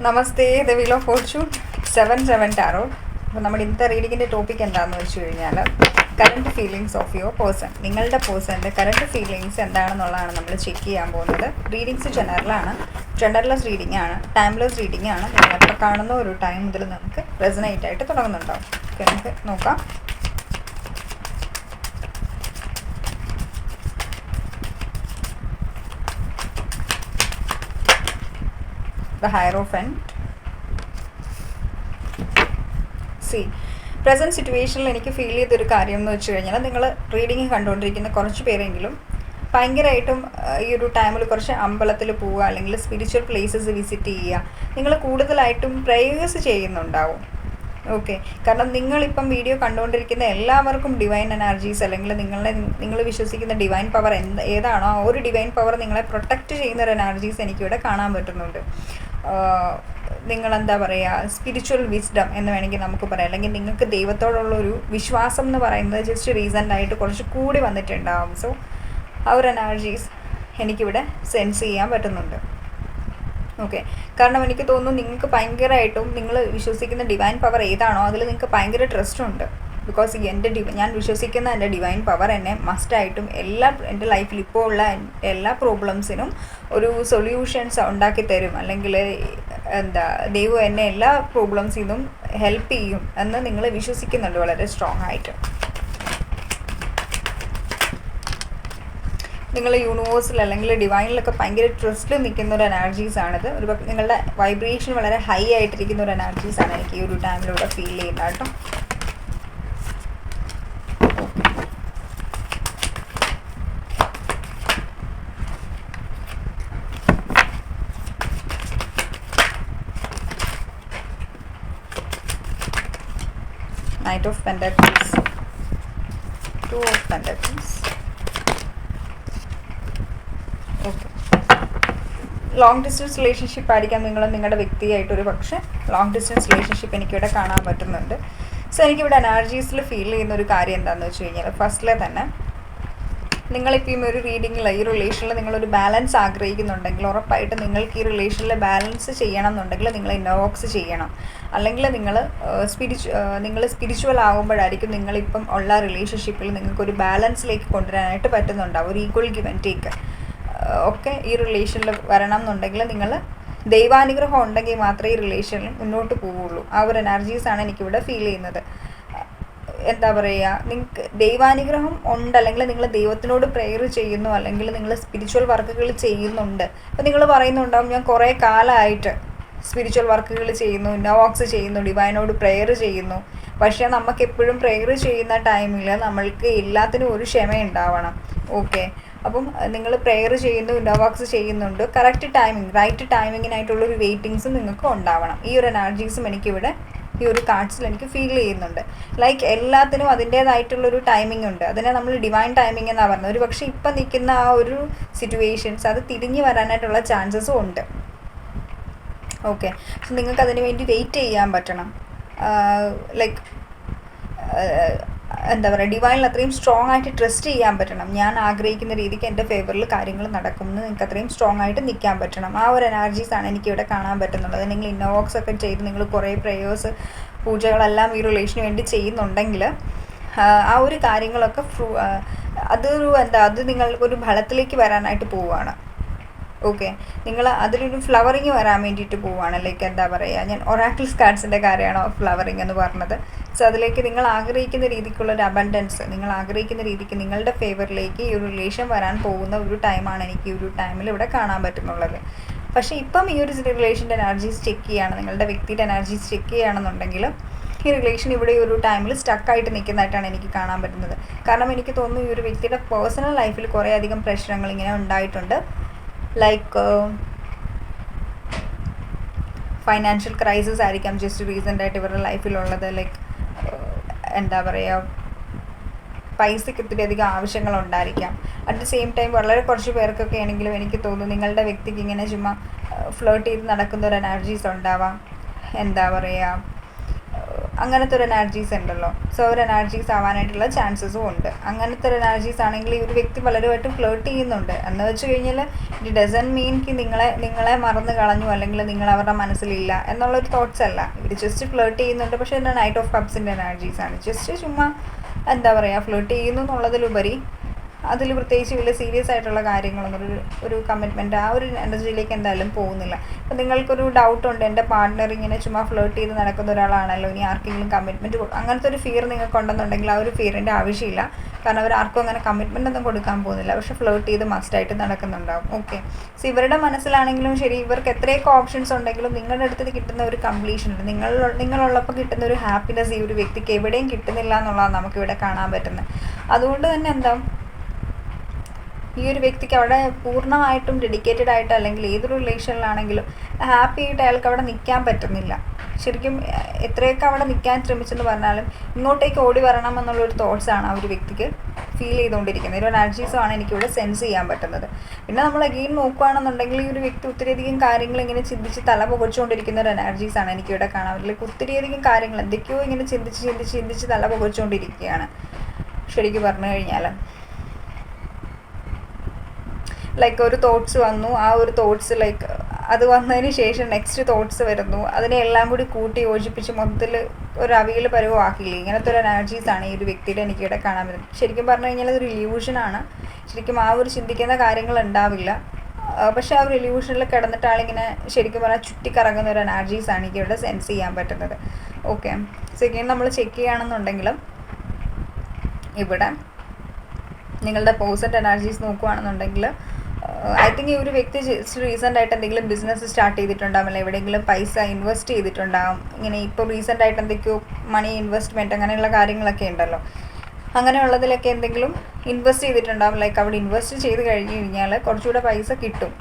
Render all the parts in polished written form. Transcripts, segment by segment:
Namaste, the wheel of Fortune 7/7 taro. അപ്പോൾ നമ്മുടെ ഇന്നത്തെ റീഡിങ്ങിൻ്റെ ടോപ്പിക് എന്താണെന്ന് വെച്ച് കഴിഞ്ഞാൽ current feelings of your person. നിങ്ങളുടെ പേഴ്സൻ്റെ കറണ്ട് ഫീലിങ്സ് എന്താണെന്നുള്ളതാണ് നമ്മൾ ചെക്ക് ചെയ്യാൻ പോകുന്നത്. റീഡിങ്സ് ജനറലാണ്, ജനറൽലെസ് റീഡിംഗ് ആണ്, ടൈംലെസ് റീഡിംഗ് ആണ്. നിങ്ങളെപ്പോൾ കാണുന്ന ഒരു ടൈം മുതൽ നമുക്ക് റെസനേറ്റ് ആയിട്ട് തുടങ്ങുന്നുണ്ടാവും. ഓക്കെ, നമുക്ക് നോക്കാം. The Hierophant. സി പ്രസൻറ്റ് സിറ്റുവേഷനിൽ എനിക്ക് ഫീൽ ചെയ്തൊരു കാര്യം എന്ന് വെച്ച് കഴിഞ്ഞാൽ, നിങ്ങൾ റീഡിങ് കണ്ടുകൊണ്ടിരിക്കുന്ന കുറച്ച് പേരെങ്കിലും ഭയങ്കരമായിട്ടും ഈ ഒരു ടൈമിൽ കുറച്ച് അമ്പലത്തിൽ പോവുക, അല്ലെങ്കിൽ സ്പിരിച്വൽ പ്ലേസസ് വിസിറ്റ് ചെയ്യുക, നിങ്ങൾ കൂടുതലായിട്ടും പ്രേയേഴ്സ് ചെയ്യുന്നുണ്ടാവും. ഓക്കെ, കാരണം നിങ്ങളിപ്പം വീഡിയോ കണ്ടുകൊണ്ടിരിക്കുന്ന എല്ലാവർക്കും ഡിവൈൻ എനർജീസ്, അല്ലെങ്കിൽ നിങ്ങൾ വിശ്വസിക്കുന്ന ഡിവൈൻ പവർ ഏതാണോ ആ ഒരു ഡിവൈൻ പവർ നിങ്ങളെ പ്രൊട്ടക്റ്റ് ചെയ്യുന്ന ഒരു എനർജീസ് എനിക്കിവിടെ കാണാൻ പറ്റുന്നുണ്ട്. നിങ്ങളെന്താ പറയുക, സ്പിരിച്വൽ വിസ്ഡം എന്ന് വേണമെങ്കിൽ നമുക്ക് പറയാം, അല്ലെങ്കിൽ നിങ്ങൾക്ക് ദൈവത്തോടുള്ളൊരു വിശ്വാസം എന്ന് പറയുന്നത് ജസ്റ്റ് റീസെൻ്റായിട്ട് കുറച്ച് കൂടി വന്നിട്ടുണ്ടാവും. സോ ആ ഒരു എനർജീസ് എനിക്കിവിടെ സെൻസ് ചെയ്യാൻ പറ്റുന്നുണ്ട്. ഓക്കെ, കാരണം എനിക്ക് തോന്നുന്നു നിങ്ങൾക്ക് ഭയങ്കരമായിട്ടും നിങ്ങൾ വിശ്വസിക്കുന്ന ഡിവൈൻ പവർ ഏതാണോ അതിൽ നിങ്ങൾക്ക് ഭയങ്കര ട്രസ്റ്റ് ഉണ്ട്. ബിക്കോസ് ഞാൻ വിശ്വസിക്കുന്ന എൻ്റെ ഡിവൈൻ പവർ എന്നെ മസ്റ്റായിട്ടും എൻ്റെ ലൈഫിൽ ഇപ്പോൾ ഉള്ള എല്ലാ പ്രോബ്ലംസിനും ഒരു സൊല്യൂഷൻസ് ഉണ്ടാക്കി തരും, അല്ലെങ്കിൽ ദൈവം എന്നെ എല്ലാ പ്രോബ്ലംസിൽ നിന്നും ഹെൽപ്പ് ചെയ്യും എന്ന് നിങ്ങൾ വിശ്വസിക്കുന്നുണ്ട് വളരെ സ്ട്രോങ് ആയിട്ട്. നിങ്ങൾ യൂണിവേഴ്സിൽ അല്ലെങ്കിൽ ഡിവൈനിലൊക്കെ ഭയങ്കര ട്രസ്റ്റിൽ നിൽക്കുന്ന ഒരു എനർജീസാണിത്. ഒരു നിങ്ങളുടെ വൈബ്രേഷൻ വളരെ ഹൈ ആയിട്ടിരിക്കുന്ന ഒരു എനർജീസാണ് എനിക്ക് ഈ ഒരു ടൈമിലൂടെ ഫീൽ ചെയ്യുന്നത് കേട്ടോ. Knight of Pentacles, Two of Pentacles. Okay, long distance relationship ആയിരിക്കാം നിങ്ങളുടെ വ്യക്തിയായിട്ടൊരു പക്ഷേ ലോങ് ഡിസ്റ്റൻസ് റിലേഷൻഷിപ്പ് എനിക്കിവിടെ കാണാൻ പറ്റുന്നുണ്ട്. സോ എനിക്കിവിടെ എനർജീസിൽ ഫീൽ ചെയ്യുന്ന ഒരു കാര്യം എന്താണെന്ന് വെച്ച് കഴിഞ്ഞാൽ, ഫസ്റ്റിലെ തന്നെ നിങ്ങളിപ്പോൾ ഒരു റീഡിങ്ങിൽ ഈ റിലേഷനിൽ നിങ്ങളൊരു ബാലൻസ് ആഗ്രഹിക്കുന്നുണ്ടെങ്കിൽ ഉറപ്പായിട്ട് നിങ്ങൾക്ക് ഈ റിലേഷനിൽ ബാലൻസ് ചെയ്യണം എന്നുണ്ടെങ്കിൽ നിങ്ങൾ ഇന്നോവോക്സ് ചെയ്യണം. അല്ലെങ്കിൽ നിങ്ങൾ സ്പിരിച്വൽ ആകുമ്പോഴായിരിക്കും നിങ്ങളിപ്പം ഉള്ള റിലേഷൻഷിപ്പിൽ നിങ്ങൾക്കൊരു ബാലൻസിലേക്ക് കൊണ്ടുവരാനായിട്ട് പറ്റുന്നുണ്ടാവും. ഒരു ഈക്വൽ ഗിവ് ആൻഡ് ടേക്ക് ഒക്കെ ഈ റിലേഷനിൽ വരണം എന്നുണ്ടെങ്കിൽ നിങ്ങൾ ദൈവാനുഗ്രഹം ഉണ്ടെങ്കിൽ മാത്രമേ ഈ റിലേഷനിൽ മുന്നോട്ട് പോവുള്ളൂ. ആ ഒരു എനർജീസാണ് എനിക്കിവിടെ ഫീൽ ചെയ്യുന്നത്. എന്താ പറയുക, നിങ്ങൾക്ക് ദൈവാനുഗ്രഹം ഉണ്ട്, അല്ലെങ്കിൽ നിങ്ങൾ ദൈവത്തിനോട് പ്രെയർ ചെയ്യുന്നു, അല്ലെങ്കിൽ നിങ്ങൾ സ്പിരിച്വൽ വർക്കുകൾ ചെയ്യുന്നുണ്ട്. അപ്പോൾ നിങ്ങൾ പറയുന്നുണ്ടാവും, ഞാൻ കുറേ കാലമായിട്ട് സ്പിരിച്വൽ വർക്കുകൾ ചെയ്യുന്നു, ഇന്നോവോക്സ് ചെയ്യുന്നു, ഡിവൈനോട് പ്രെയർ ചെയ്യുന്നു. പക്ഷേ നമുക്കെപ്പോഴും പ്രെയർ ചെയ്യുന്ന ടൈമിൽ നമ്മൾക്ക് എല്ലാത്തിനും ഒരു ക്ഷമ ഉണ്ടാവണം. ഓക്കെ, അപ്പം നിങ്ങൾ പ്രെയർ ചെയ്യുന്നു, ഇന്നോവോക്സ് ചെയ്യുന്നുണ്ട്, കറക്റ്റ് ടൈമിങ്, റൈറ്റ് ടൈമിങ്ങിനായിട്ടുള്ളൊരു വെയിറ്റിങ്സും നിങ്ങൾക്ക് ഉണ്ടാവണം. ഈ ഒരു എനർജീസും എനിക്കിവിടെ ഈ ഒരു കാർഡ്സിൽ എനിക്ക് ഫീൽ ചെയ്യുന്നുണ്ട്. ലൈക്ക് എല്ലാത്തിനും അതിൻ്റേതായിട്ടുള്ളൊരു ടൈമിംഗ് ഉണ്ട്. അതിനെ നമ്മൾ ഡിവൈൻ ടൈമിംഗ് എന്നാണ് പറയുന്നത്. ഒരു പക്ഷേ ഇപ്പം നിൽക്കുന്ന ആ ഒരു സിറ്റുവേഷൻസ് അത് തിരിഞ്ഞു വരാനായിട്ടുള്ള ചാൻസസും ഉണ്ട്. ഓക്കെ, സോ നിങ്ങൾക്ക് അതിന് വേണ്ടി വെയിറ്റ് ചെയ്യാൻ പറ്റണം. ലൈക്ക് എന്താ പറയുക, ഡിവൈനിൽ അത്രയും സ്ട്രോങ് ആയിട്ട് ട്രസ്റ്റ് ചെയ്യാൻ പറ്റണം. ഞാൻ ആഗ്രഹിക്കുന്ന രീതിക്ക് എൻ്റെ ഫേവറിൽ കാര്യങ്ങൾ നടക്കുമെന്ന് നിങ്ങൾക്ക് അത്രയും സ്ട്രോങ് ആയിട്ട് നിൽക്കാൻ പറ്റണം. ആ ഒരു എനർജീസാണ് എനിക്കിവിടെ കാണാൻ പറ്റുന്നുള്ളത്. നിങ്ങൾ ഇന്നോവോക്സ് ഒക്കെ ചെയ്ത് നിങ്ങൾ കുറേ പ്രേയേഴ്സ്, പൂജകളെല്ലാം ഈ റിലേഷന് വേണ്ടി ചെയ്യുന്നുണ്ടെങ്കിൽ ആ ഒരു കാര്യങ്ങളൊക്കെ അത് നിങ്ങൾക്കൊരു ഫലത്തിലേക്ക് വരാനായിട്ട് പോവുകയാണ്. ഓക്കെ, നിങ്ങൾ അതിലൊരു ഫ്ലവറിങ് വരാൻ വേണ്ടിയിട്ട് പോവുകയാണ്. ലൈക്ക് എന്താ പറയുക, ഞാൻ ഒറാക്കിൾസ് കാർഡ്സിൻ്റെ കാര്യമാണോ ഫ്ലവറിങ് എന്ന് പറഞ്ഞത്. സോ അതിലേക്ക് നിങ്ങൾ ആഗ്രഹിക്കുന്ന രീതിക്കുള്ളൊരു അബണ്ടൻസ്, നിങ്ങൾ ആഗ്രഹിക്കുന്ന രീതിക്ക് നിങ്ങളുടെ ഫേവറിലേക്ക് ഈ ഒരു റിലേഷൻ വരാൻ പോകുന്ന ഒരു ടൈമാണ് എനിക്ക് ഈ ഒരു ടൈമിൽ ഇവിടെ കാണാൻ പറ്റുന്നുള്ളത്. പക്ഷേ ഇപ്പം ഈ ഒരു റിലേഷൻ്റെ എനർജീസ് ചെക്ക് ചെയ്യുകയാണ്, നിങ്ങളുടെ വ്യക്തിയുടെ എനർജീസ് ചെക്ക് ചെയ്യുകയാണെന്നുണ്ടെങ്കിൽ ഈ റിലേഷൻ ഇവിടെ ഈ ഒരു ടൈമിൽ സ്റ്റക്കായിട്ട് നിൽക്കുന്നതായിട്ടാണ് എനിക്ക് കാണാൻ പറ്റുന്നത്. കാരണം എനിക്ക് തോന്നുന്നു ഈ ഒരു വ്യക്തിയുടെ പേഴ്സണൽ ലൈഫിൽ കുറേ അധികം പ്രശ്നങ്ങൾ ഇങ്ങനെ ഉണ്ടായിട്ടുണ്ട്. ലൈക്ക് ഫൈനാൻഷ്യൽ ക്രൈസിസ് ആയിരിക്കാം ജസ്റ്റ് റീസെൻ്റായിട്ട് ഇവരുടെ ലൈഫിലുള്ളത്. ലൈക്ക് എന്താ പറയുക, പൈസയ്ക്ക് ഒത്തിരി അധികം ആവശ്യങ്ങളുണ്ടായിരിക്കാം. അറ്റ് ദ സെയിം ടൈം വളരെ കുറച്ച് പേർക്കൊക്കെ ആണെങ്കിലും എനിക്ക് തോന്നുന്നു നിങ്ങളുടെ വ്യക്തിക്ക് ഇങ്ങനെ ചുമ്മാ ഫ്ലേർട്ട് ചെയ്ത് നടക്കുന്ന ഒരു എനർജീസ് ഉണ്ടാവാം. എന്താ പറയുക, അങ്ങനത്തെ ഒരു എനർജീസ് ഉണ്ടല്ലോ. സോ ഒരു എനർജീസ് ആവാനായിട്ടുള്ള ചാൻസസും ഉണ്ട്. അങ്ങനത്തെ ഒരു എനർജീസ് ആണെങ്കിൽ ഈ ഒരു വ്യക്തി പലരുമായിട്ട് ഫ്ലേർട്ട് ചെയ്യുന്നുണ്ട് എന്ന് വെച്ച് കഴിഞ്ഞാൽ ഇറ്റ് ഡസൻ മീൻ നിങ്ങളെ മറന്നു കളഞ്ഞു അല്ലെങ്കിൽ നിങ്ങൾ അവരുടെ മനസ്സിലില്ല എന്നുള്ളൊരു തോട്ട്സ് അല്ല. ഇവർ ജസ്റ്റ് ഫ്ലേർട്ട് ചെയ്യുന്നുണ്ട്. പക്ഷേ എൻ്റെ നൈറ്റ് ഓഫ് കപ്സിൻ്റെ എനർജീസ് ആണ്. ജസ്റ്റ് ചുമ്മാ എന്താ പറയുക, ഫ്ലേർട്ട് ചെയ്യുന്നു എന്നുള്ളതിലുപരി അതിൽ പ്രത്യേകിച്ച് വലിയ സീരിയസ് ആയിട്ടുള്ള കാര്യങ്ങളൊന്നും ഒരു കമ്മിറ്റ്മെൻറ്റ് ആ ഒരു എനർജിയിലേക്ക് എന്തായാലും പോകുന്നില്ല. ഇപ്പം നിങ്ങൾക്കൊരു ഡൗട്ടുണ്ട്, എൻ്റെ പാർട്ട്ണർ ഇങ്ങനെ ചുമ്മാ ഫ്ലേർട്ട് ചെയ്ത് നടക്കുന്ന ഒരാളാണല്ലോ, ഇനി ആർക്കെങ്കിലും കമ്മിറ്റ്മെൻറ്റ് അങ്ങനത്തെ ഒരു ഫിയർ നിങ്ങൾക്കുണ്ടെന്നുണ്ടെങ്കിൽ ആ ഒരു ഫിയറിൻ്റെ ആവശ്യമില്ല. കാരണം അവർ ആർക്കും അങ്ങനെ കമ്മിറ്റ്മെൻ്റ് ഒന്നും കൊടുക്കാൻ പോകുന്നില്ല. പക്ഷേ ഫ്ലേർട്ട് ചെയ്ത് മസ്റ്റായിട്ട് നടക്കുന്നുണ്ടാവും. ഓക്കെ. സോ ഇവരുടെ മനസ്സിലാണെങ്കിലും ശരി, ഇവർക്ക് എത്രയൊക്കെ ഓപ്ഷൻസ് ഉണ്ടെങ്കിലും നിങ്ങളുടെ അടുത്ത് കിട്ടുന്ന ഒരു കംപ്ലീഷൻ ഉണ്ട്, നിങ്ങളുള്ളപ്പോൾ കിട്ടുന്ന ഒരു ഹാപ്പിനെസ് ഈ ഒരു വ്യക്തിക്ക് എവിടെയും കിട്ടുന്നില്ല എന്നുള്ളതാണ് നമുക്കിവിടെ കാണാൻ പറ്റുന്നത്. അതുകൊണ്ട് തന്നെ എന്താ, ഈ ഒരു വ്യക്തിക്ക് അവിടെ പൂർണ്ണമായിട്ടും ഡെഡിക്കേറ്റഡ് ആയിട്ട് അല്ലെങ്കിൽ ഏതൊരു റിലേഷനിലാണെങ്കിലും ഹാപ്പി ആയിട്ട് അയാൾക്ക് അവിടെ നിൽക്കാൻ പറ്റുന്നില്ല. ശരിക്കും എത്രയൊക്കെ അവിടെ നിൽക്കാൻ ശ്രമിച്ചെന്ന് പറഞ്ഞാലും ഇങ്ങോട്ടേക്ക് ഓടി വരണം എന്നുള്ളൊരു തോട്ട്സാണ് ആ ഒരു വ്യക്തിക്ക് ഫീൽ ചെയ്തുകൊണ്ടിരിക്കുന്നത്. ഒരു എനർജീസുമാണ് എനിക്കിവിടെ സെൻസ് ചെയ്യാൻ പറ്റുന്നത്. പിന്നെ നമ്മൾ അഗെയിൻ നോക്കുകയാണെന്നുണ്ടെങ്കിൽ ഈ ഒരു വ്യക്തി ഒത്തിരിയധികം കാര്യങ്ങൾ ഇങ്ങനെ ചിന്തിച്ച് തല പുകച്ചുകൊണ്ടിരിക്കുന്ന ഒരു എനർജീസാണ് എനിക്കിവിടെ കാണാൻ പറ്റില്ല. ഒത്തിരിയധികം കാര്യങ്ങൾ എന്തൊക്കെയോ ഇങ്ങനെ ചിന്തിച്ച് തല പുകച്ചുകൊണ്ടിരിക്കുകയാണ് ശരിക്കും പറഞ്ഞു കഴിഞ്ഞാൽ. ലൈക്ക് ഒരു തോട്ട്സ് വന്നു, ആ ഒരു തോട്ട്സ് ലൈക്ക് അത് വന്നതിന് ശേഷം നെക്സ്റ്റ് തോട്ട്സ് വരുന്നു, അതിനെ എല്ലാം കൂടി കൂട്ടി യോജിപ്പിച്ച് മൊത്തത്തിൽ ഒരു അവിയൽ പരുവമാക്കിയില്ലേ. ഇങ്ങനത്തെ ഒരു എനർജീസാണ് ഈ ഒരു വ്യക്തിയുടെ എനിക്കിവിടെ കാണാൻ പറ്റുന്നത്. ശരിക്കും പറഞ്ഞു കഴിഞ്ഞാൽ അതൊരു ഇല്യൂഷനാണ്. ശരിക്കും ആ ഒരു ചിന്തിക്കുന്ന കാര്യങ്ങൾ ഉണ്ടാവില്ല. പക്ഷേ ആ ഒരു ഇല്യൂഷനിൽ കിടന്നിട്ട് ആളിങ്ങനെ ശരിക്കും പറഞ്ഞാൽ ചുറ്റിക്കറങ്ങുന്ന ഒരു എനർജീസാണ് എനിക്കിവിടെ സെൻസ് ചെയ്യാൻ പറ്റുന്നത്. ഓക്കെ. സെക്കൻഡ് നമ്മൾ ചെക്ക് ചെയ്യുകയാണെന്നുണ്ടെങ്കിലും ഇവിടെ നിങ്ങളുടെ പോസിറ്റീവ് എനർജീസ് നോക്കുകയാണെന്നുണ്ടെങ്കിൽ ഐ തിങ്ക് ഈ ഒരു വ്യക്തി റീസെൻ്റ് ആയിട്ട് എന്തെങ്കിലും ബിസിനസ് സ്റ്റാർട്ട് ചെയ്തിട്ടുണ്ടാകും, അല്ലെങ്കിൽ എവിടെയെങ്കിലും പൈസ ഇൻവെസ്റ്റ് ചെയ്തിട്ടുണ്ടാകും. ഇങ്ങനെ ഇപ്പോൾ റീസെൻ്റ് ആയിട്ട് എന്തൊക്കെയോ മണി ഇൻവെസ്റ്റ്മെൻറ്റ് അങ്ങനെയുള്ള കാര്യങ്ങളൊക്കെ ഉണ്ടല്ലോ, അങ്ങനെയുള്ളതിലൊക്കെ എന്തെങ്കിലും ഇൻവെസ്റ്റ് ചെയ്തിട്ടുണ്ടാകും. ലൈക്ക് അവിടെ ഇൻവെസ്റ്റ് ചെയ്ത് കഴിഞ്ഞ് കഴിഞ്ഞാൽ കുറച്ചുകൂടെ പൈസ കിട്ടും,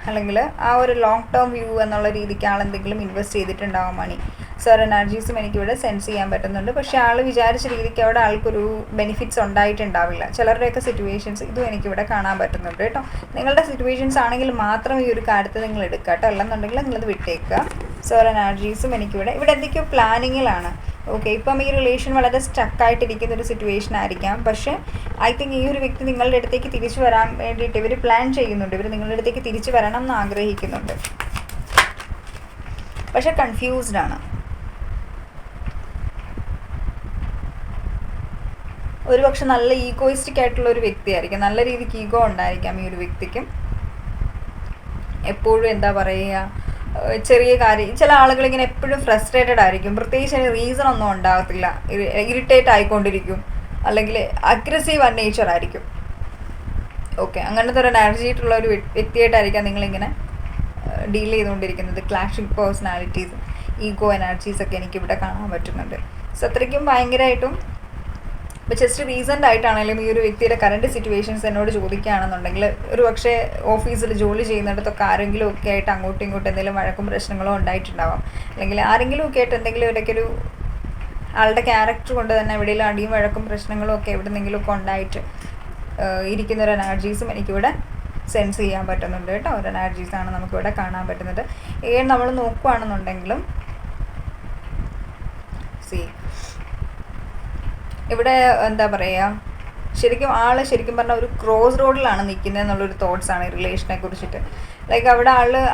അല്ലെങ്കിൽ ആ ഒരു ലോങ് ടേം വ്യൂ എന്നുള്ള രീതിക്ക് ആളെന്തെങ്കിലും ഇൻവെസ്റ്റ് ചെയ്തിട്ടുണ്ടാകും മണി. സോ എനർജീസും എനിക്കിവിടെ സെൻസ് ചെയ്യാൻ പറ്റുന്നുണ്ട്. പക്ഷേ ആൾ വിചാരിച്ച രീതിക്ക് അവിടെ ആൾക്കൊരു ബെനിഫിറ്റ്സ് ഉണ്ടായിട്ടുണ്ടാവില്ല. ചിലരുടെയൊക്കെ സിറ്റുവേഷൻസ് ഇതും എനിക്കിവിടെ കാണാൻ പറ്റുന്നുണ്ട് കേട്ടോ. നിങ്ങളുടെ സിറ്റുവേഷൻസ് ആണെങ്കിൽ മാത്രം ഈ ഒരു കാര്യത്തിൽ നിങ്ങൾ എടുക്കുക കേട്ടോ, അല്ലെന്നുണ്ടെങ്കിൽ നിങ്ങളത് വിട്ടേക്കുക. സോ എനർജീസും എനിക്കിവിടെ എന്തൊക്കെയോ പ്ലാനിങ്ങിലാണ്. ഓക്കെ. ഇപ്പം ഈ റിലേഷൻ വളരെ സ്റ്റക്കായിട്ടിരിക്കുന്ന ഒരു സിറ്റുവേഷൻ ആയിരിക്കാം. പക്ഷേ ഐ തിങ്ക് ഈ ഒരു വ്യക്തി നിങ്ങളുടെ അടുത്തേക്ക് തിരിച്ചു വരാൻ വേണ്ടിയിട്ട് ഇവർ പ്ലാൻ ചെയ്യുന്നുണ്ട്. ഇവർ നിങ്ങളുടെ അടുത്തേക്ക് തിരിച്ചു വരണം എന്ന് ആഗ്രഹിക്കുന്നുണ്ട്. പക്ഷെ കൺഫ്യൂസ്ഡ് ആണ്. ഒരു പക്ഷെ നല്ല ഈഗോയിസ്റ്റിക് ആയിട്ടുള്ള ഒരു വ്യക്തിയായിരിക്കും. നല്ല രീതിക്ക് ഈഗോ ഉണ്ടായിരിക്കാം ഈ ഒരു വ്യക്തിക്കും. എപ്പോഴും എന്താ പറയുക, ചെറിയ കാര്യം ചില ആളുകൾ ഇങ്ങനെ എപ്പോഴും ഫ്രസ്ട്രേറ്റഡ് ആയിരിക്കും. പ്രത്യേകിച്ച് അതിന് റീസൺ ഒന്നും ഉണ്ടാകത്തില്ല. ഇറിറ്റേറ്റ് ആയിക്കൊണ്ടിരിക്കും, അല്ലെങ്കിൽ അഗ്രസീവ് നേച്ചർ ആയിരിക്കും. ഓക്കെ. അങ്ങനത്തെ ഒരു എനർജി ആയിട്ടുള്ള ഒരു വ്യക്തിയായിട്ടായിരിക്കാം നിങ്ങളിങ്ങനെ ഡീൽ ചെയ്തുകൊണ്ടിരിക്കുന്നത്. ക്ലാഷിംഗ് പേഴ്സണാലിറ്റീസും ഈഗോ എനർജീസൊക്കെ എനിക്കിവിടെ കാണാൻ പറ്റുന്നുണ്ട്. സോ അത്രയ്ക്കും ഭയങ്കരമായിട്ടും ഇപ്പോൾ ജസ്റ്റ് റീസെൻ്റ് ആയിട്ടാണെങ്കിലും ഈ ഒരു വ്യക്തിയുടെ കറണ്ട് സിറ്റുവേഷൻസ് എന്നോട് ചോദിക്കുകയാണെന്നുണ്ടെങ്കിൽ ഒരു പക്ഷേ ഓഫീസിൽ ജോലി ചെയ്യുന്നിടത്തൊക്കെ ആരെങ്കിലും ഒക്കെ ആയിട്ട് അങ്ങോട്ടും ഇങ്ങോട്ടും എന്തെങ്കിലും വഴക്കും പ്രശ്നങ്ങളോ ഉണ്ടായിട്ടുണ്ടാവാം, അല്ലെങ്കിൽ ആരെങ്കിലും ഒക്കെ ആയിട്ട് എന്തെങ്കിലും ഇടയ്ക്കൊരു ആളുടെ ക്യാരക്ടർ കൊണ്ട് തന്നെ എവിടെയെങ്കിലും അടിയും വഴക്കും പ്രശ്നങ്ങളും ഒക്കെ എവിടെന്നെങ്കിലുമൊക്കെ ഉണ്ടായിട്ട് ഇരിക്കുന്നൊരു എനർജീസും എനിക്കിവിടെ സെൻസ് ചെയ്യാൻ പറ്റുന്നുണ്ട് കേട്ടോ. ഒരു എനർജീസാണ് നമുക്കിവിടെ കാണാൻ പറ്റുന്നത്. നമ്മൾ നോക്കുകയാണെന്നുണ്ടെങ്കിലും ഇവിടെ എന്താ പറയുക, ശരിക്കും പറഞ്ഞാൽ ഒരു ക്രോസ് റോഡിലാണ് നിൽക്കുന്നത് എന്നുള്ളൊരു തോട്ട്സാണ് ഈ റിലേഷനെ കുറിച്ചിട്ട്. ലൈക്ക് അവിടെ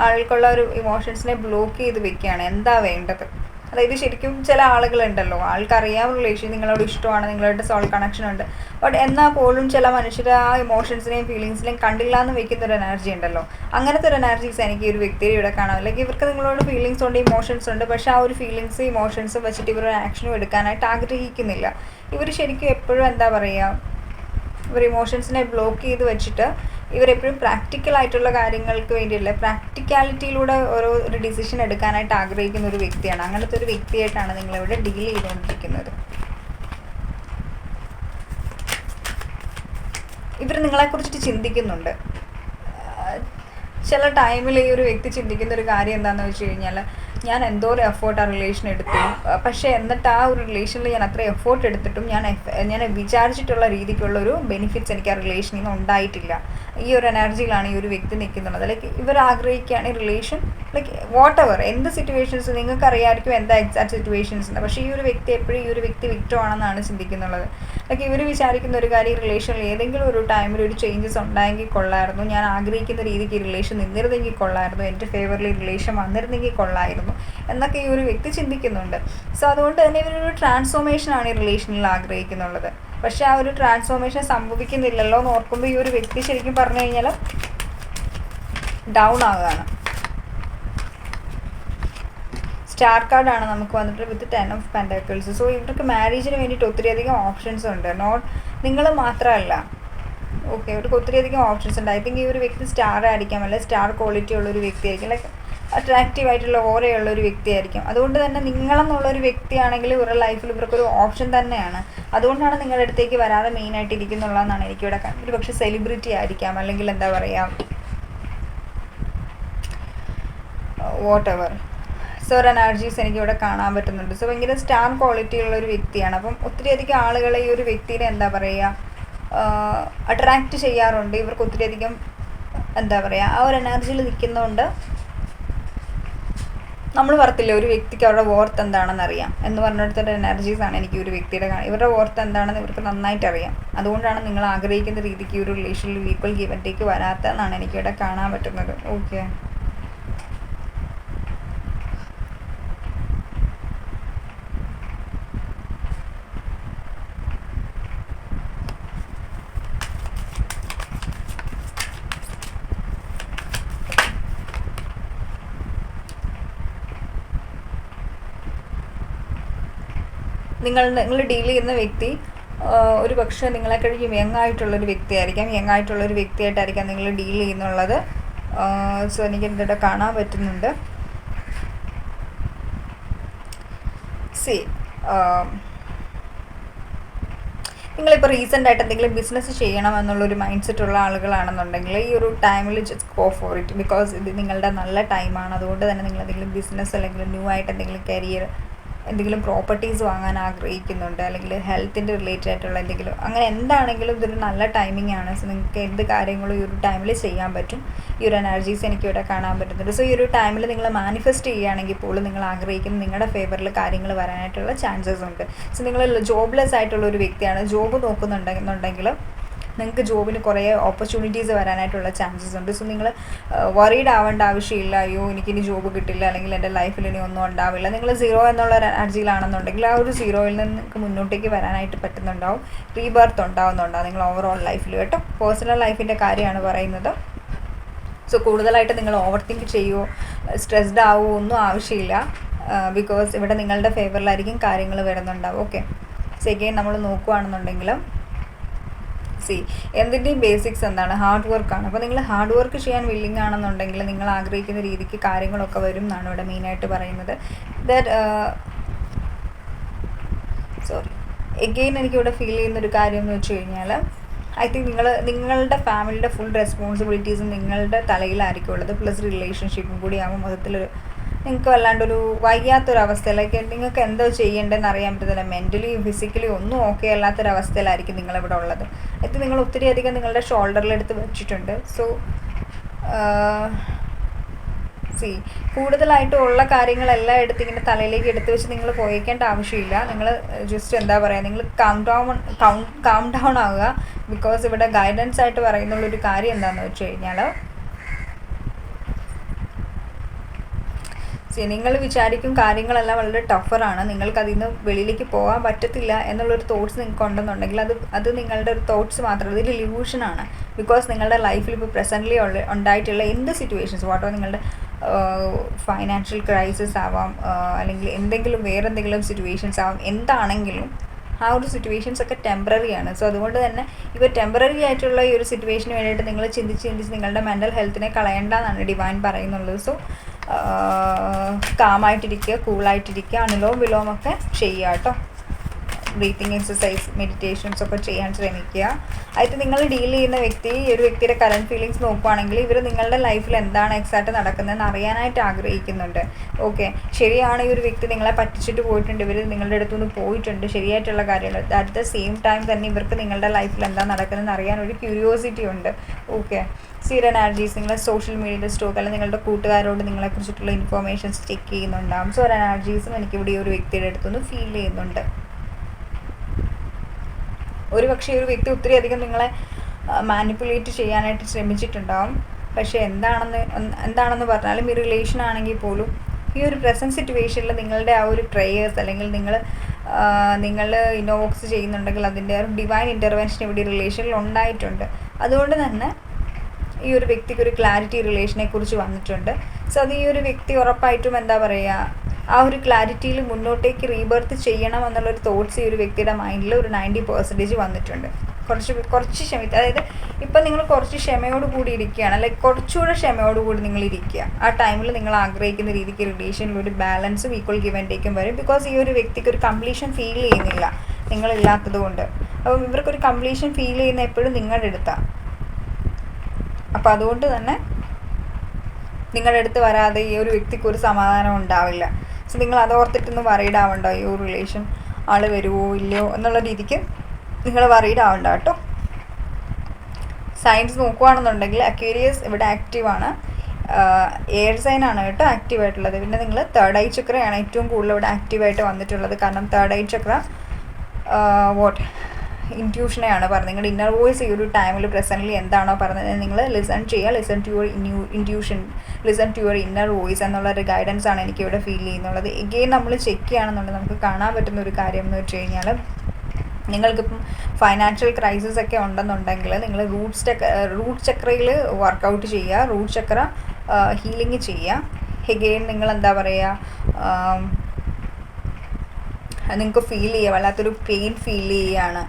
ആൾക്കുള്ള ഒരു ഇമോഷൻസിനെ ബ്ലോക്ക് ചെയ്ത് വെക്കുകയാണ്. എന്താ വേണ്ടത്? അതായത് ശരിക്കും ചില ആളുകളുണ്ടല്ലോ, ആൾക്കറിയാം റിലേഷൻ നിങ്ങളോട് ഇഷ്ടമാണ്, നിങ്ങളോട് സോൾ കണക്ഷൻ ഉണ്ട്, ബട്ട് എന്നാൽ പോലും ചില മനുഷ്യർ ആ ഇമോഷൻസിനെയും ഫീലിങ്സിനെയും കണ്ടില്ല എന്ന് വെക്കുന്ന ഒരു എനർജി ഉണ്ടല്ലോ. അങ്ങനത്തെ ഒരു എനർജീസ് എനിക്ക് ഈ ഒരു വ്യക്തിയെ ഇവിടെ കാണാം. അല്ലെങ്കിൽ ഇവർക്ക് നിങ്ങളോട് ഫീലിങ്സ് ഉണ്ട്, ഇമോഷൻസ് ഉണ്ട്, പക്ഷേ ആ ഒരു ഫീലിങ്സും ഇമോഷൻസും വെച്ചിട്ട് ഇവർ ആക്ഷനും എടുക്കാനായിട്ട് ആഗ്രഹിക്കുന്നില്ല. ഇവർ ശരിക്കും എപ്പോഴും എന്താ പറയുക, ഇവർ ഇമോഷൻസിനെ ബ്ലോക്ക് ചെയ്ത് വെച്ചിട്ട് ഇവരെപ്പോഴും പ്രാക്ടിക്കലായിട്ടുള്ള കാര്യങ്ങൾക്ക് വേണ്ടിയില്ല, പ്രാക്ടിക്കാലിറ്റിയിലൂടെ ഒരു ഡിസിഷൻ എടുക്കാനായിട്ട് ആഗ്രഹിക്കുന്ന ഒരു വ്യക്തിയാണ്. അങ്ങനത്തെ ഒരു വ്യക്തിയായിട്ടാണ് നിങ്ങളിവിടെ ഡീൽ ചെയ്തുകൊണ്ടിരിക്കുന്നത്. ഇവർ നിങ്ങളെക്കുറിച്ചിട്ട് ചിന്തിക്കുന്നുണ്ട്. ചില ടൈമിൽ ഈ ഒരു വ്യക്തി ചിന്തിക്കുന്ന ഒരു കാര്യം എന്താണെന്ന് വെച്ച് കഴിഞ്ഞാൽ, ഞാൻ എന്തോ ഒരു എഫേർട്ട് ആ റിലേഷൻ എടുത്തു, പക്ഷേ എന്നിട്ട് ആ ഒരു റിലേഷനിൽ ഞാൻ അത്ര എഫേർട്ട് എടുത്തിട്ടും ഞാൻ വിചാരിച്ചിട്ടുള്ള രീതിക്കുള്ള ഒരു ബെനിഫിറ്റ്സ് എനിക്ക് ആ റിലേഷനിൽ നിന്ന് ഉണ്ടായിട്ടില്ല. ഈ ഒരു എനർജിയിലാണ് ഈ ഒരു വ്യക്തി നിൽക്കുന്നത്. ലൈക്ക് ഇവർ ആഗ്രഹിക്കുകയാണ് ഈ റിലേഷൻ ലൈക്ക് വാട്ട് എവർ എന്ത് സിറ്റുവേഷൻസ് നിങ്ങൾക്ക് അറിയാമായിരിക്കും എന്താ എക്സാക്ട് സിറ്റുവേഷൻസ് ഉണ്ട്. പക്ഷേ ഈ ഒരു വ്യക്തി എപ്പോഴും ഈ ഒരു വ്യക്തി വിക്ടം ആണെന്നാണ് ചിന്തിക്കുന്നുള്ളത്. ലൈക്ക് ഇവർ വിചാരിക്കുന്ന ഒരു കാര്യം, റിലേഷനിൽ ഏതെങ്കിലും ഒരു ടൈമിൽ ഒരു ചേഞ്ചസ് ഉണ്ടായെങ്കിൽ കൊള്ളായിരുന്നു, ഞാൻ ആഗ്രഹിക്കുന്ന രീതിക്ക് ഈ റിലേഷൻ നിന്നിരുന്നെങ്കിൽ കൊള്ളായിരുന്നു, എൻ്റെ ഫേവറിൽ റിലേഷൻ വന്നിരുന്നെങ്കിൽ കൊള്ളായിരുന്നു എന്നൊക്കെ ഈ ഒരു വ്യക്തി ചിന്തിക്കുന്നുണ്ട്. സോ അതുകൊണ്ട് തന്നെ ഇവരൊരു ട്രാൻസ്ഫോർമേഷനാണ് ഈ റിലേഷനിൽ ആഗ്രഹിക്കുന്നുള്ളത്. പക്ഷേ ആ ഒരു ട്രാൻസ്ഫോർമേഷൻ സംഭവിക്കുന്നില്ലല്ലോ എന്ന് ഓർക്കുമ്പോൾ ഈ ഒരു വ്യക്തി ശരിക്കും പറഞ്ഞു കഴിഞ്ഞാൽ ഡൗൺ ആവുകയാണ്. സ്റ്റാർ കാർഡാണ് നമുക്ക് വന്നിട്ട് വിത്ത് 10 ഓഫ് പെൻറ്റാക്കിൾസ്. സോ ഇവർക്ക് മാരേജിന് വേണ്ടിയിട്ട് ഒത്തിരിയധികം ഓപ്ഷൻസ് ഉണ്ട്. നിങ്ങൾ മാത്രമല്ല, ഓക്കെ, ഇവർക്ക് ഒത്തിരിയധികം ഓപ്ഷൻസ് ഉണ്ട്. ഐ തിങ്ക് ഈ ഒരു വ്യക്തി സ്റ്റാർ ആയിരിക്കാം, അല്ലെങ്കിൽ സ്റ്റാർ ക്വാളിറ്റി ഉള്ളൊരു വ്യക്തിയായിരിക്കും, ലൈക്ക് അട്രാക്റ്റീവ് ആയിട്ടുള്ള ഓരയുള്ള ഒരു വ്യക്തിയായിരിക്കും. അതുകൊണ്ട് തന്നെ നിങ്ങളെന്നുള്ളൊരു വ്യക്തിയാണെങ്കിൽ ഇവരുടെ ലൈഫിൽ ഇവർക്കൊരു ഓപ്ഷൻ തന്നെയാണ്. അതുകൊണ്ടാണ് നിങ്ങളുടെ അടുത്തേക്ക് വരാതെ മെയിനായിട്ട് ഇരിക്കുന്നുള്ളതെന്നാണ് എനിക്കിവിടെ ഒരു പക്ഷേ സെലിബ്രിറ്റി ആയിരിക്കാം, അല്ലെങ്കിൽ എന്താ പറയുക, വാട്ട് എവർ. സോ ഒരു എനർജീസ് എനിക്കിവിടെ കാണാൻ പറ്റുന്നുണ്ട്. സോ ഭയങ്കര സ്റ്റാർ ക്വാളിറ്റി ഉള്ള ഒരു വ്യക്തിയാണ്. അപ്പം ഒത്തിരിയധികം ആളുകളെ ഈ ഒരു വ്യക്തിനെ എന്താ പറയുക അട്രാക്റ്റ് ചെയ്യാറുണ്ട്. ഇവർക്ക് ഒത്തിരിയധികം എന്താ പറയുക ആ ഒരു എനർജിയിൽ നിൽക്കുന്നതുകൊണ്ട് നമ്മൾ പറത്തില്ല ഒരു വ്യക്തിക്ക് അവരുടെ വോർത്ത് എന്താണെന്ന് അറിയാം എന്ന് പറഞ്ഞിടത്തൊരു എനർജീസാണ് എനിക്ക് ഒരു വ്യക്തിയുടെ ഇവരുടെ വോർത്ത് എന്താണെന്ന് ഇവർക്ക് നന്നായിട്ട് അറിയാം. അതുകൊണ്ടാണ് നിങ്ങൾ ആഗ്രഹിക്കുന്ന രീതിക്ക് ഈ ഒരു റിലേഷനിൽ ഈക്വൽ ഗീവ് ആൻഡ് ടേക്ക് വരാത്തതെന്നാണ് എനിക്കിവിടെ കാണാൻ പറ്റുന്നത്. ഓക്കെ, നിങ്ങൾ ഡീൽ ചെയ്യുന്ന വ്യക്തി ഒരു പക്ഷേ നിങ്ങളെ കഴിഞ്ഞ് യങ് ആയിട്ടുള്ളൊരു വ്യക്തിയായിരിക്കാം, യങ് ആയിട്ടുള്ളൊരു വ്യക്തിയായിട്ടായിരിക്കാം നിങ്ങൾ ഡീൽ ചെയ്യുന്നുള്ളത്. സോ എനിക്ക് ഇതിവിടെ കാണാൻ പറ്റുന്നുണ്ട്. സി നിങ്ങളിപ്പോൾ റീസെൻ്റായിട്ട് എന്തെങ്കിലും ബിസിനസ് ചെയ്യണം എന്നുള്ളൊരു മൈൻഡ് സെറ്റ് ഉള്ള ആളുകളാണെന്നുണ്ടെങ്കിൽ ഈ ഒരു ടൈമിൽ just go for it, because ഇത് നിങ്ങളുടെ നല്ല ടൈമാണ്. അതുകൊണ്ട് തന്നെ നിങ്ങൾ എന്തെങ്കിലും ബിസിനസ് അല്ലെങ്കിൽ ന്യൂ ആയിട്ട് എന്തെങ്കിലും കരിയർ, എന്തെങ്കിലും പ്രോപ്പർട്ടീസ് വാങ്ങാൻ ആഗ്രഹിക്കുന്നുണ്ട്, അല്ലെങ്കിൽ ഹെൽത്തിൻ്റെ റിലേറ്റഡ് ആയിട്ടുള്ള എന്തെങ്കിലും, അങ്ങനെ എന്താണെങ്കിലും ഇതൊരു നല്ല ടൈമിംഗ് ആണ്. സോ നിങ്ങൾക്ക് എന്ത് കാര്യങ്ങളും ഈ ഒരു ടൈമിൽ ചെയ്യാൻ പറ്റും. ഈ ഒരു എനർജീസ് എനിക്കിവിടെ കാണാൻ പറ്റുന്നുണ്ട്. സോ ഈ ഒരു ടൈമിൽ നിങ്ങൾ മാനിഫെസ്റ്റ് ചെയ്യുകയാണെങ്കിൽ പോലും നിങ്ങൾ ആഗ്രഹിക്കുന്ന നിങ്ങളുടെ ഫേവറിൽ കാര്യങ്ങൾ വരാനായിട്ടുള്ള ചാൻസസ് ഉണ്ട്. സോ നിങ്ങൾ ജോബ്ലെസ് ആയിട്ടുള്ള ഒരു വ്യക്തിയാണ്, ജോബ് നോക്കുന്നുണ്ടെന്നുണ്ടെങ്കിൽ നിങ്ങൾക്ക് ജോബിന് കുറേ ഓപ്പർച്യൂണിറ്റീസ് വരാനായിട്ടുള്ള ചാൻസസ് ഉണ്ട്. സോ നിങ്ങൾ വറീഡ് ആവേണ്ട ആവശ്യമില്ല, അയ്യോ എനിക്കിനി ജോബ് കിട്ടില്ല, അല്ലെങ്കിൽ എൻ്റെ ലൈഫിൽ ഇനി ഒന്നും ഉണ്ടാവില്ല. നിങ്ങൾ സീറോ എന്നുള്ള ഒരു എനർജിയിലാണെന്നുണ്ടെങ്കിൽ ആ ഒരു സീറോയിൽ നിന്ന് നിങ്ങൾക്ക് മുന്നോട്ടേക്ക് വരാനായിട്ട് പറ്റുന്നുണ്ടാവും, റീബർത്ത് ഉണ്ടാവുന്നുണ്ടാവും നിങ്ങൾ ഓവറോൾ ലൈഫിൽ കേട്ടോ. പേഴ്സണൽ ലൈഫിൻ്റെ കാര്യമാണ് പറയുന്നത്. സോ കൂടുതലായിട്ട് നിങ്ങൾ ഓവർ തിങ്ക് ചെയ്യുമോ, സ്ട്രെസ്ഡ് ആവുമോ ഒന്നും ആവശ്യമില്ല, ബിക്കോസ് ഇവിടെ നിങ്ങളുടെ ഫേവറിലായിരിക്കും കാര്യങ്ങൾ വരുന്നുണ്ടാവും. ഓക്കെ, സോ എഗെയിൻ നമ്മൾ നോക്കുകയാണെന്നുണ്ടെങ്കിൽ എന്തിൻ്റെയും ബേസിക്സ് എന്താണ്, ഹാർഡ് വർക്കാണ്. അപ്പോൾ നിങ്ങൾ ഹാർഡ് വർക്ക് ചെയ്യാൻ വില്ലിങ് ആണെന്നുണ്ടെങ്കിൽ നിങ്ങൾ ആഗ്രഹിക്കുന്ന രീതിക്ക് കാര്യങ്ങളൊക്കെ വരും എന്നാണ് ഇവിടെ മെയിനായിട്ട് പറയുന്നത്. എഗെയിൻ എനിക്കിവിടെ ഫീൽ ചെയ്യുന്നൊരു കാര്യം എന്ന് വെച്ച് കഴിഞ്ഞാൽ ഐ തിങ്ക് നിങ്ങളുടെ ഫാമിലിയുടെ ഫുൾ റെസ്പോൺസിബിലിറ്റീസും നിങ്ങളുടെ തലയിലായിരിക്കും ഉള്ളത്. പ്ലസ് റിലേഷൻഷിപ്പും കൂടി ആകുമ്പോൾ മൊത്തത്തിലൊരു നിങ്ങൾക്ക് വല്ലാണ്ടൊരു വയ്യാത്തൊരവസ്ഥയിലേക്ക് നിങ്ങൾക്ക് എന്തോ ചെയ്യേണ്ടതെന്ന് അറിയാൻ പറ്റുന്നില്ല, മെൻ്റലി ഫിസിക്കലി ഒന്നും ഓക്കെ അല്ലാത്തൊരവസ്ഥയിലായിരിക്കും നിങ്ങളിവിടെ ഉള്ളത്. അത് നിങ്ങൾ ഒത്തിരി അധികം നിങ്ങളുടെ ഷോൾഡറിലെടുത്ത് വെച്ചിട്ടുണ്ട്. സോ കൂടുതലായിട്ടും ഉള്ള കാര്യങ്ങളെല്ലാം എടുത്ത് ഇങ്ങനെ തലയിലേക്ക് എടുത്ത് വെച്ച് നിങ്ങൾ പോയേക്കേണ്ട ആവശ്യമില്ല. നിങ്ങൾ ജസ്റ്റ് എന്താ പറയുക, നിങ്ങൾ കാം ഡൗൺ ആവുക. ബിക്കോസ് ഇവിടെ ഗൈഡൻസ് ആയിട്ട് പറയുന്നുള്ളൊരു കാര്യം എന്താണെന്ന് വെച്ച് കഴിഞ്ഞാൽ നിങ്ങൾ വിചാരിക്കും കാര്യങ്ങളെല്ലാം വളരെ ടഫറാണ്, നിങ്ങൾക്ക് അതിൽ നിന്ന് വെളിയിലേക്ക് പോകാൻ പറ്റത്തില്ല എന്നുള്ളൊരു തോട്ട്സ് നിങ്ങൾക്ക് ഉണ്ടെന്നുണ്ടെങ്കിൽ അത് നിങ്ങളുടെ ഒരു തോട്ട്സ് മാത്രമല്ല, അതൊരു ഇല്യൂഷനാണ്. ബിക്കോസ് നിങ്ങളുടെ ലൈഫിൽ ഇപ്പോൾ പ്രസൻ്റ്ലി ഉണ്ടായിട്ടുള്ള എന്ത് സിറ്റുവേഷൻസ് വാട്ടോ, നിങ്ങളുടെ ഫൈനാൻഷ്യൽ ക്രൈസിസ് ആവാം, അല്ലെങ്കിൽ എന്തെങ്കിലും വേറെ എന്തെങ്കിലും സിറ്റുവേഷൻസ് ആവാം, എന്താണെങ്കിലും ആ ഒരു സിറ്റുവേഷൻസ് ഒക്കെ ടെമ്പററി ആണ്. സോ അതുകൊണ്ട് തന്നെ ഇവ ടെമ്പററി ആയിട്ടുള്ള ഈ ഒരു സിറ്റുവേഷന് വേണ്ടിയിട്ട് നിങ്ങൾ ചിന്തിച്ച് നിങ്ങളുടെ മെൻ്റൽ ഹെൽത്തിനെ കളയേണ്ടെന്നാണ് ഡിവൈൻ പറയുന്നുള്ളത്. സോ കാമായിട്ടിരിക്കുക, കൂളായിട്ടിരിക്കുക, അനുലോം വിലോമൊക്കെ ചെയ്യുക കേട്ടോ. ബ്രീത്തിങ് എക്സസൈസ്, മെഡിറ്റേഷൻസ് ഒക്കെ ചെയ്യാൻ ശ്രമിക്കുക. ആയിട്ട് നിങ്ങൾ ഡീൽ ചെയ്യുന്ന വ്യക്തി, ഈ ഒരു വ്യക്തിയുടെ കറണ്ട് ഫീലിങ്സ് നോക്കുകയാണെങ്കിൽ ഇവർ നിങ്ങളുടെ ലൈഫിൽ എന്താണ് എക്സാക്റ്റ് നടക്കുന്നതെന്ന് അറിയാനായിട്ട് ആഗ്രഹിക്കുന്നുണ്ട്. ഓക്കെ, ശരിയാണ് ഈ ഒരു വ്യക്തി നിങ്ങളെ പറ്റിച്ചിട്ട് പോയിട്ടുണ്ട്, ഇവർ നിങ്ങളുടെ അടുത്തുനിന്ന് പോയിട്ടുണ്ട്, ശരിയായിട്ടുള്ള കാര്യങ്ങൾ. അറ്റ് ദ സെയിം ടൈം തന്നെ ഇവർക്ക് നിങ്ങളുടെ ലൈഫിൽ എന്താ നടക്കുന്നതെന്ന് അറിയാൻ ഒരു ക്യൂരിയോസിറ്റി ഉണ്ട്. ഓക്കെ, സീറോ എനർജീസ് നിങ്ങൾ സോഷ്യൽ മീഡിയയിൽ സ്റ്റോക്ക് അല്ലെങ്കിൽ നിങ്ങളുടെ കൂട്ടുകാരോട് നിങ്ങളെക്കുറിച്ചിട്ടുള്ള ഇൻഫോർമേഷൻസ് ചെക്ക് ചെയ്യുന്നുണ്ടാകും. സോ ഒരു എനർജീസും എനിക്കിവിടെ ഈ ഒരു വ്യക്തിയുടെ അടുത്തുനിന്ന് ഫീൽ ചെയ്യുന്നുണ്ട്. ഒരു പക്ഷേ ഒരു വ്യക്തി ഒത്തിരി അധികം നിങ്ങളെ മാനിപ്പുലേറ്റ് ചെയ്യാനായിട്ട് ശ്രമിച്ചിട്ടുണ്ടാകും. പക്ഷേ എന്താണെന്ന് പറഞ്ഞാലും ഈ റിലേഷൻ ആണെങ്കിൽ പോലും ഈ ഒരു പ്രസൻറ്റ് സിറ്റുവേഷനിൽ നിങ്ങളുടെ ആ ഒരു പ്രേയേഴ്സ് അല്ലെങ്കിൽ നിങ്ങൾ ഇന്നോവോക്സ് ചെയ്യുന്നുണ്ടെങ്കിൽ അതിൻ്റെ ഒരു ഡിവൈൻ ഇൻ്റർവെൻഷൻ ഇവിടെ റിലേഷനിൽ ഉണ്ടായിട്ടുണ്ട്. അതുകൊണ്ട് തന്നെ ഈ ഒരു വ്യക്തിക്ക് ഒരു ക്ലാരിറ്റി റിലേഷനെ കുറിച്ച് വന്നിട്ടുണ്ട്. സോ അത് ഈ ഒരു വ്യക്തി ഉറപ്പായിട്ടും എന്താ പറയുക, ആ ഒരു ക്ലാരിറ്റിയിൽ മുന്നോട്ടേക്ക് റീബർത്ത് ചെയ്യണം എന്നുള്ളൊരു തോട്ട്സ് ഈ ഒരു വ്യക്തിയുടെ മൈൻഡിൽ ഒരു 90% വന്നിട്ടുണ്ട്. കുറച്ച് അതായത് ഇപ്പം നിങ്ങൾ കുറച്ച് ക്ഷമയോട് കൂടി ഇരിക്കുകയാണ്, ലൈക്ക് കുറച്ചുകൂടെ ക്ഷമയോട് കൂടി നിങ്ങൾ ഇരിക്കുക. ആ ടൈമിൽ നിങ്ങൾ ആഗ്രഹിക്കുന്ന രീതിക്ക് റിലേഷനിൽ ഒരു ബാലൻസും ഈക്വൽ ഗിവ് ആൻഡ് ടേക്കും വരും. ബിക്കോസ് ഈ ഒരു വ്യക്തിക്ക് ഒരു കംപ്ലീഷൻ ഫീൽ ചെയ്യുന്നില്ല നിങ്ങളില്ലാത്തത് കൊണ്ട്. അപ്പം ഇവർക്കൊരു കംപ്ലീഷൻ ഫീൽ ചെയ്യുന്ന എപ്പോഴും നിങ്ങളുടെ അടുത്താണ്. അപ്പോൾ അതുകൊണ്ട് തന്നെ നിങ്ങളുടെ അടുത്ത് വരാതെ ഈ ഒരു വ്യക്തിക്ക് ഒരു സമാധാനം ഉണ്ടാവില്ല. സോ നിങ്ങൾ അതോർത്തിട്ടൊന്ന് വറീഡ് ആവണ്ട, ഈ ഒരു റിലേഷൻ ആൾ വരുമോ ഇല്ലയോ എന്നുള്ള രീതിക്ക് നിങ്ങൾ വറീഡ് ആവണ്ട കേട്ടോ. സയൻസ് നോക്കുകയാണെന്നുണ്ടെങ്കിൽ അക്വേരിയസ് ഇവിടെ ആക്റ്റീവാണ്, എയർ സൈനാണ് കേട്ടോ ആക്റ്റീവായിട്ടുള്ളത്. പിന്നെ നിങ്ങൾ തേർഡ് ഐ ചക്രയാണ് ഏറ്റവും കൂടുതൽ ഇവിടെ ആക്റ്റീവായിട്ട് വന്നിട്ടുള്ളത്. കാരണം തേർഡ് ഐ ചക്ര ഇൻറ്റ്യൂഷനെയാണ് പറഞ്ഞത്. നിങ്ങളുടെ ഇന്നർ വോയിസ് ഈ ഒരു ടൈമിൽ പ്രസൻ്റ്ലി എന്താണോ പറഞ്ഞത് നിങ്ങൾ ലിസൺ ചെയ്യുക. Listen to your intuition, listen to your inner voice എന്നുള്ളൊരു ഗൈഡൻസ് ആണ് എനിക്കിവിടെ ഫീൽ ചെയ്യുന്നുള്ളത്. എഗെയിൻ നമ്മൾ ചെക്ക് ചെയ്യുകയാണെന്നുണ്ടെങ്കിൽ നമുക്ക് കാണാൻ പറ്റുന്ന ഒരു കാര്യം എന്ന് വെച്ച് കഴിഞ്ഞാൽ, നിങ്ങൾക്കിപ്പം ഫൈനാൻഷ്യൽ ക്രൈസിസ് ഒക്കെ ഉണ്ടെന്നുണ്ടെങ്കിൽ നിങ്ങൾ റൂട്ട് ചക്രയിൽ വർക്കൗട്ട് ചെയ്യുക, റൂട്ട് ചക്ര ഹീലിംഗ് ചെയ്യുക. എഗെയിൻ നിങ്ങൾ എന്താ പറയുക, നിങ്ങൾക്ക് ഫീൽ ചെയ്യുക വല്ലാത്തൊരു പെയിൻ ഫീൽ ചെയ്യുകയാണ്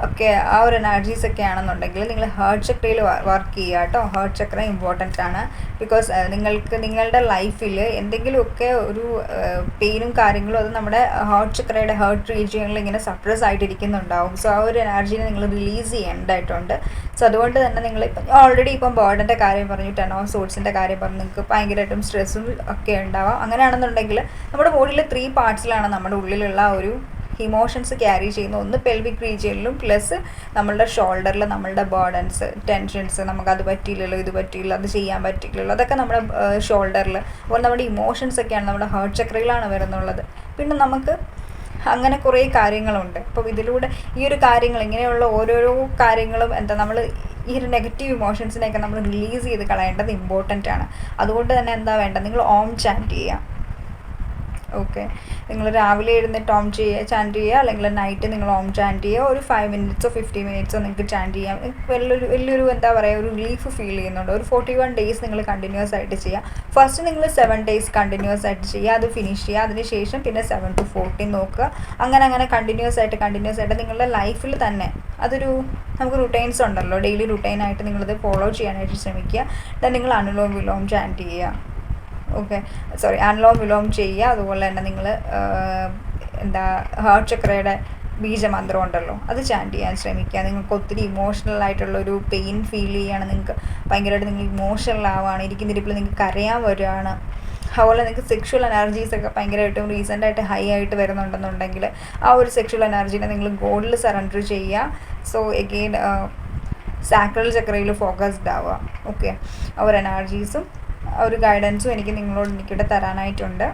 ഒക്കെ, ആ ഒരു എനർജീസ് ഒക്കെ ആണെന്നുണ്ടെങ്കിൽ നിങ്ങൾ ഹേർട്ട് ചക്രയിൽ വർക്ക് ചെയ്യുക കേട്ടോ. ഹേർട്ട് ചക്ര ഇമ്പോർട്ടൻ്റ് ആണ്. ബിക്കോസ് നിങ്ങളുടെ ലൈഫിൽ എന്തെങ്കിലുമൊക്കെ ഒരു പെയിനും കാര്യങ്ങളും അത് നമ്മുടെ ഹേർട്ട് ചക്രയുടെ ഹേർട്ട് റീജിയനിൽ ഇങ്ങനെ സപ്രസ് ആയിട്ടിരിക്കുന്നുണ്ടാവും. സോ ആ ഒരു എനർജീനെ നിങ്ങൾ റിലീസ് ചെയ്യേണ്ടതായിട്ടുണ്ട്. സോ അതുകൊണ്ട് തന്നെ നിങ്ങളിപ്പം ഓൾറെഡി ഇപ്പം ബേർഡൻ്റെ കാര്യം പറഞ്ഞു, 10 ഓഫ് സോഴ്സിൻ്റെ കാര്യം പറഞ്ഞു, നിങ്ങൾക്ക് ഭയങ്കരമായിട്ടും സ്ട്രെസ്സും ഒക്കെ ഉണ്ടാവാം. അങ്ങനെയാണെന്നുണ്ടെങ്കിൽ നമ്മുടെ ബോഡിയിൽ 3 പാർട്സിലാണ് നമ്മുടെ ഉള്ളിലുള്ള ഒരു ഇമോഷൻസ് ക്യാരി ചെയ്യുന്ന. ഒന്ന് പെൽവിക് റീജിയനിലും പ്ലസ് നമ്മളുടെ ഷോൾഡറിൽ നമ്മളുടെ ബേർഡൻസ്, ടെൻഷൻസ്, നമുക്കത് പറ്റിയില്ലല്ലോ, ഇത് പറ്റിയില്ല, അത് ചെയ്യാൻ പറ്റിയില്ലല്ലോ, അതൊക്കെ നമ്മുടെ ഷോൾഡറിൽ. അപ്പോൾ നമ്മുടെ ഇമോഷൻസ് ഒക്കെയാണ് നമ്മുടെ ഹേർട്ട് ചക്രയിലാണ് വരുന്നുള്ളത്. പിന്നെ നമുക്ക് അങ്ങനെ കുറേ കാര്യങ്ങളുണ്ട്. അപ്പോൾ ഇതിലൂടെ ഈ ഒരു കാര്യങ്ങൾ ഇങ്ങനെയുള്ള ഓരോരോ കാര്യങ്ങളും നമ്മൾ ഈ ഒരു നെഗറ്റീവ് ഇമോഷൻസിനെയൊക്കെ നമ്മൾ റിലീസ് ചെയ്ത് കളയേണ്ടത് ഇമ്പോർട്ടൻ്റ് ആണ്. അതുകൊണ്ട് തന്നെ എന്താ വേണ്ടത്, നിങ്ങൾ ഓം ചാൻറ്റ് ചെയ്യുക. ഓക്കെ, നിങ്ങൾ രാവിലെ എഴുന്നേറ്റ് ഓം ചാൻറ്റ് ചെയ്യുക, അല്ലെങ്കിൽ നൈറ്റ് നിങ്ങൾ ഓം ചാൻറ്റ് ചെയ്യുക. ഒരു 5 മിനിറ്റ്സോ 50 മിനിറ്റ്സോ നിങ്ങൾക്ക് ചാൻറ്റ് ചെയ്യാം. വലിയൊരു എന്താ പറയുക, ഒരു റിലീഫ് ഫീൽ ചെയ്യുന്നുണ്ട്. ഒരു 41 ഡേയ്സ് നിങ്ങൾ കണ്ടിന്യൂസ് ആയിട്ട് ചെയ്യുക. ഫസ്റ്റ് നിങ്ങൾ 7 ഡേയ്സ് കണ്ടിന്യൂസ് ആയിട്ട് ചെയ്യുക, അത് ഫിനിഷ് ചെയ്യുക. അതിനുശേഷം പിന്നെ 7 to 14 നോക്കുക. അങ്ങനെ കണ്ടിന്യൂസ് ആയിട്ട് നിങ്ങളുടെ ലൈഫിൽ തന്നെ അതൊരു നമുക്ക് റുട്ടൈൻസ് ഉണ്ടല്ലോ, ഡെയിലി റുട്ടൈനായിട്ട് നിങ്ങളത് ഫോളോ ചെയ്യാനായിട്ട് ശ്രമിക്കുക. ദെൻ നിങ്ങൾ അനുലോം വിലോം ചാൻറ്റ് ചെയ്യുക. അനുലോം വിലോം ചെയ്യുക. അതുപോലെ തന്നെ നിങ്ങൾ ഹേർട്ട് ചക്രയുടെ ബീജമന്ത്രം ഉണ്ടല്ലോ, അത് ചാൻറ്റ് ചെയ്യാൻ ശ്രമിക്കുക. നിങ്ങൾക്ക് ഒത്തിരി ഇമോഷണൽ ആയിട്ടുള്ളൊരു പെയിൻ ഫീൽ ചെയ്യുകയാണ്, നിങ്ങൾക്ക് ഭയങ്കരമായിട്ട് നിങ്ങൾ ഇമോഷണൽ ആവുകയാണ്, ഇരിക്കുന്നിരിപ്പിൽ നിങ്ങൾക്ക് കരയാൻ വരികയാണ്. അതുപോലെ നിങ്ങൾക്ക് സെക്ഷുവൽ എനർജീസൊക്കെ ഭയങ്കരമായിട്ടും റീസെൻ്റായിട്ട് ഹൈ ആയിട്ട് വരുന്നുണ്ടെന്നുണ്ടെങ്കിൽ ആ ഒരു സെക്ഷുവൽ എനർജീനെ നിങ്ങൾ ഗോഡിൽ സറണ്ടർ ചെയ്യുക. സോ എഗെയിൻ സാക്രൽ ചക്രയിൽ ഫോക്കസ്ഡ് ആവുക. ഓക്കെ, ആ ഒരു എനർജീസും ആ ഒരു ഗൈഡൻസും എനിക്കിവിടെ തരാനായിട്ടുണ്ട്.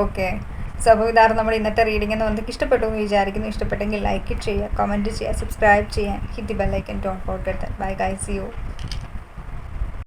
ഓക്കെ, സോ അപ്പോൾ ഇതായിരുന്നു നമ്മുടെ ഇന്നത്തെ റീഡിംഗ് എന്ന് നിങ്ങൾക്ക് ഇഷ്ടപ്പെട്ടു എന്ന് വിചാരിക്കുന്നു. ഇഷ്ടപ്പെട്ടെങ്കിൽ ലൈക്ക് ചെയ്യുക, കമൻറ്റ് ചെയ്യുക, സബ്സ്ക്രൈബ് ചെയ്യാൻ, hit the bell icon, don't forget that. Bye guys, see U.